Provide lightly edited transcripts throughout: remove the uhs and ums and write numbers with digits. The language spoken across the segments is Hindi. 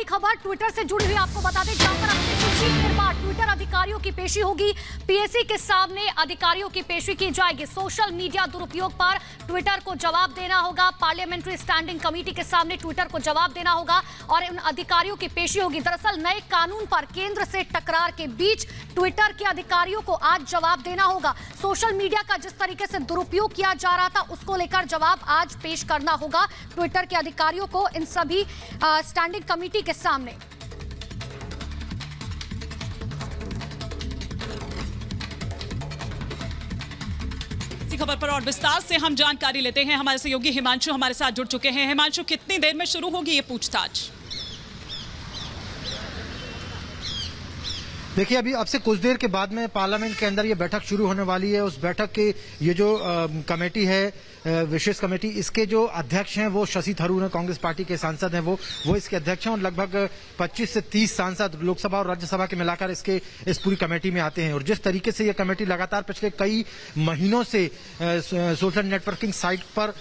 बड़ी खबर ट्विटर से जुड़ी हुई आपको बता दें, जहां पर कुछ ही देर बाद ट्विटर अधिकारियों की पेशी होगी। पीएसी के सामने अधिकारियों की पेशी की जाएगी। सोशल मीडिया दुरुपयोग पर ट्विटर को जवाब देना होगा। पार्लियामेंट्री स्टैंडिंग कमेटी के सामने ट्विटर को जवाब देना होगा और उन अधिकारियों की पेशी होगी। दरअसल नए कानून पर केंद्र से टकरार के बीच ट्विटर के अधिकारियों को आज जवाब देना होगा। सोशल मीडिया का जिस तरीके से दुरुपयोग किया जा रहा था, उसको लेकर जवाब आज पेश करना होगा ट्विटर के अधिकारियों को इन सभी स्टैंडिंग कमेटी के सामने। इसी खबर पर और विस्तार से हम जानकारी लेते हैं। हमारे सहयोगी हिमांशु हमारे साथ जुड़ चुके हैं। हिमांशु, कितनी देर में शुरू होगी ये पूछताछ? देखिए, अभी अब से कुछ देर के बाद में पार्लियामेंट के अंदर ये बैठक शुरू होने वाली है। उस बैठक के ये जो कमेटी है, विशेष कमेटी, इसके जो अध्यक्ष हैं वो शशि थरूर हैं, कांग्रेस पार्टी के सांसद हैं, वो इसके अध्यक्ष हैं और लगभग 25 से 30 सांसद लोकसभा और राज्यसभा के मिलाकर इस पूरी कमेटी में आते हैं। और जिस तरीके से ये कमेटी लगातार पिछले कई महीनों से सोशल नेटवर्किंग साइट पर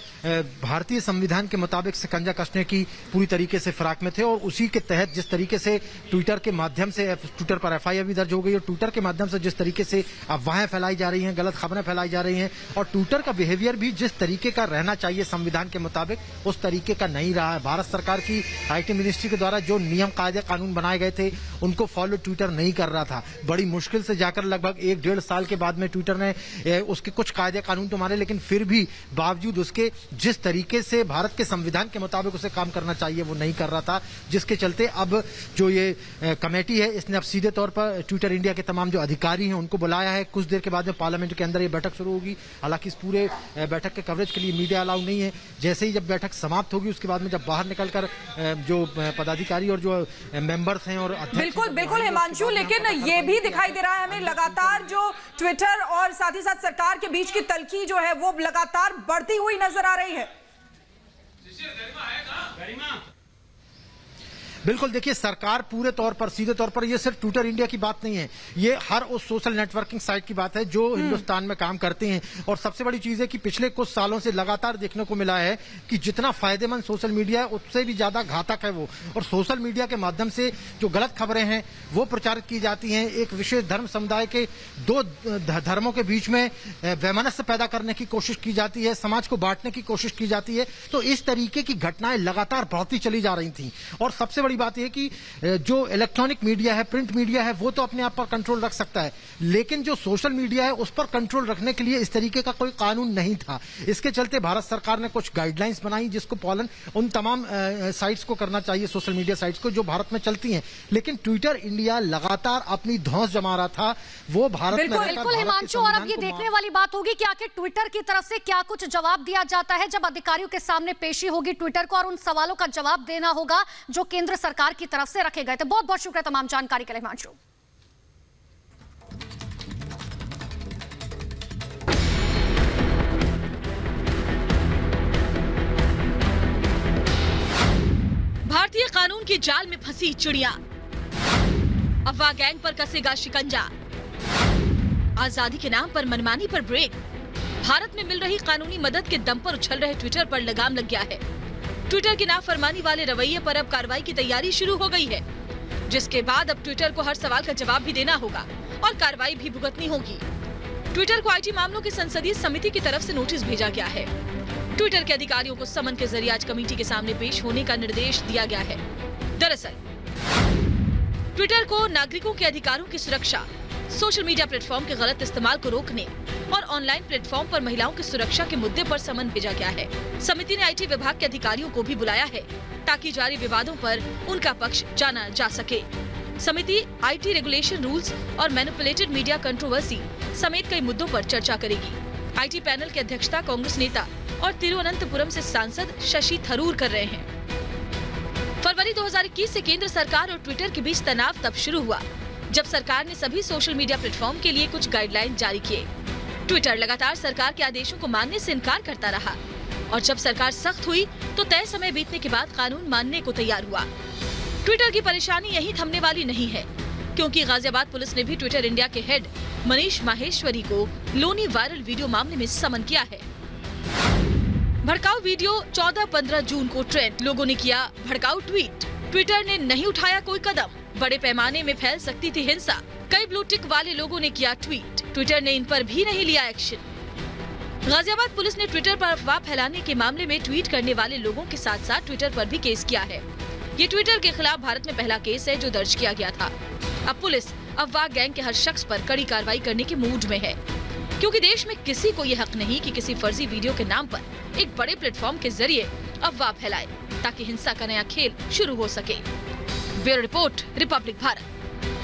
भारतीय संविधान के मुताबिक शिकंजा कसने की पूरी तरीके से फिराक में थे और उसी के तहत जिस तरीके से ट्विटर के माध्यम से ट्विटर पर FIR भी दर्ज हो गई और ट्विटर के माध्यम से जिस तरीके से अफवाहें फैलाई जा रही हैं, गलत खबरें फैलाई जा रही हैं और ट्विटर का बिहेवियर भी जिस तरीके का रहना चाहिए संविधान के मुताबिक, उस तरीके का नहीं रहा है। भारत सरकार की IT मिनिस्ट्री के द्वारा जो नियम कायदे कानून बनाए गए थे, उनको फॉलो ट्विटर नहीं कर रहा था। बड़ी मुश्किल से जाकर लगभग 1-1.5 साल के बाद में ट्विटर ने उसके कुछ कायदे कानून तो माने, लेकिन फिर भी बावजूद उसके जिस तरीके से भारत के संविधान के मुताबिक उसे काम करना चाहिए वो नहीं कर रहा था, जिसके चलते अब जो ये कमेटी है इसने अब सीधे तौर पर ट्विटर इंडिया के तमाम जो अधिकारी हैं उनको बुलाया है। कुछ देर के बाद में पार्लियामेंट के अंदर ये बैठक शुरू होगी। हालांकि इस पूरे बैठक के कवरेज के लिए मीडिया अलाउ नहीं है। जैसे ही जब बैठक समाप्त होगी उसके बाद में जब बाहर निकलकर जो पदाधिकारी और जो मेंबर्स हैं और बिल्कुल बिल्कुल हिमांशु, लेकिन ये भी दिखाई दे रहा है हमें लगातार जो ट्विटर और साथ ही साथ सरकार के बीच की तल्खी जो है वो लगातार बढ़ती हुई नजर आ रही है। बिल्कुल, देखिए, सरकार पूरे तौर पर सीधे तौर पर, ये सिर्फ ट्विटर इंडिया की बात नहीं है, ये हर उस सोशल नेटवर्किंग साइट की बात है जो हिंदुस्तान में काम करते हैं। और सबसे बड़ी चीज है कि पिछले कुछ सालों से लगातार देखने को मिला है कि जितना फायदेमंद सोशल मीडिया है उससे भी ज्यादा घातक है वो। और सोशल मीडिया के माध्यम से जो गलत खबरें हैं वो प्रचारित की जाती हैं। एक विशेष धर्म समुदाय के दो धर्मों के बीच में वैमनस्य पैदा करने की कोशिश की जाती है, समाज को बांटने की कोशिश की जाती है। तो इस तरीके की घटनाएं लगातार बढ़ती चली जा रही थी। और सबसे बात यह कि जो इलेक्ट्रॉनिक मीडिया है, प्रिंट मीडिया है, वो तो अपने आप पर कंट्रोल रख सकता है, लेकिन जो सोशल मीडिया है उस पर कंट्रोल रखने के लिए इस तरीके का कोई कानून नहीं था। इसके चलते भारत सरकार ने कुछ गाइडलाइंस बनाई जिसको पालन उन तमाम साइट्स को करना चाहिए, सोशल मीडिया साइट्स को जो भारत में चलती हैं। लेकिन ट्विटर इंडिया लगातार अपनी धौंस जमा रहा था, वो भारत में बिल्कुल हिमांशु, और अब ये देखने वाली बात होगी कि आखिर ट्विटर की तरफ से क्या कुछ जवाब दिया जाता है जब अधिकारियों के सामने पेशी होगी ट्विटर को और उन सवालों का जवाब देना होगा जो केंद्र सरकार की तरफ से रखे गए थे। बहुत बहुत शुक्रिया तमाम जानकारी के लिए हिमांशु। भारतीय कानून की जाल में फंसी चिड़िया, अफवाह गैंग पर कसेगा शिकंजा, आजादी के नाम पर मनमानी पर ब्रेक, भारत में मिल रही कानूनी मदद के दम पर उछल रहे ट्विटर पर लगाम लग गया है। ट्विटर की नाफरमानी वाले रवैये पर अब कार्रवाई की तैयारी शुरू हो गई है, जिसके बाद अब ट्विटर को हर सवाल का जवाब भी देना होगा और कार्रवाई भी भुगतनी होगी। ट्विटर को IT मामलों की संसदीय समिति की तरफ से नोटिस भेजा गया है। ट्विटर के अधिकारियों को समन के जरिए आज कमेटी के सामने पेश होने का निर्देश दिया गया है। दरअसल ट्विटर को नागरिकों के अधिकारों की सुरक्षा, सोशल मीडिया प्लेटफॉर्म के गलत इस्तेमाल को रोकने और ऑनलाइन प्लेटफॉर्म पर महिलाओं की सुरक्षा के मुद्दे पर समन भेजा गया है। समिति ने IT विभाग के अधिकारियों को भी बुलाया है ताकि जारी विवादों पर उनका पक्ष जाना जा सके। समिति IT रेगुलेशन रूल्स और मैनिपुलेटेड मीडिया कंट्रोवर्सी समेत कई मुद्दों पर चर्चा करेगी। IT पैनल की अध्यक्षता कांग्रेस नेता और तिरुवनंतपुरम से सांसद शशि थरूर कर रहे हैं। फरवरी 2021 से केंद्र सरकार और ट्विटर के बीच तनाव तब शुरू हुआ जब सरकार ने सभी सोशल मीडिया प्लेटफॉर्म के लिए कुछ गाइडलाइन जारी किए। ट्विटर लगातार सरकार के आदेशों को मानने से इनकार करता रहा और जब सरकार सख्त हुई तो तय समय बीतने के बाद कानून मानने को तैयार हुआ। ट्विटर की परेशानी यहीं थमने वाली नहीं है, क्योंकि गाजियाबाद पुलिस ने भी ट्विटर इंडिया के हेड मनीष माहेश्वरी को लोनी वायरल वीडियो मामले में समन किया है। भड़काऊ वीडियो 14-15 जून को ट्रेंड, लोगों ने किया भड़काऊ ट्वीट। ट्विटर ने नहीं उठाया कोई कदम। बड़े पैमाने में फैल सकती थी हिंसा। कई ब्लू टिक वाले लोगों ने किया ट्वीट। ट्विटर ने इन पर भी नहीं लिया एक्शन। गाजियाबाद पुलिस ने ट्विटर पर अफवाह फैलाने के मामले में ट्वीट करने वाले लोगों के साथ साथ ट्विटर पर भी केस किया है। ये ट्विटर के खिलाफ भारत में पहला केस है जो दर्ज किया गया था। अब पुलिस अफवाह गैंग के हर शख्स पर कड़ी कार्रवाई करने के मूड में है, क्योंकि देश में किसी को ये हक नहीं कि किसी फर्जी वीडियो के नाम पर एक बड़े प्लेटफॉर्म के जरिए अफवाह फैलाए ताकि हिंसा का नया खेल शुरू हो सके। Bureau report, Republic Bharat.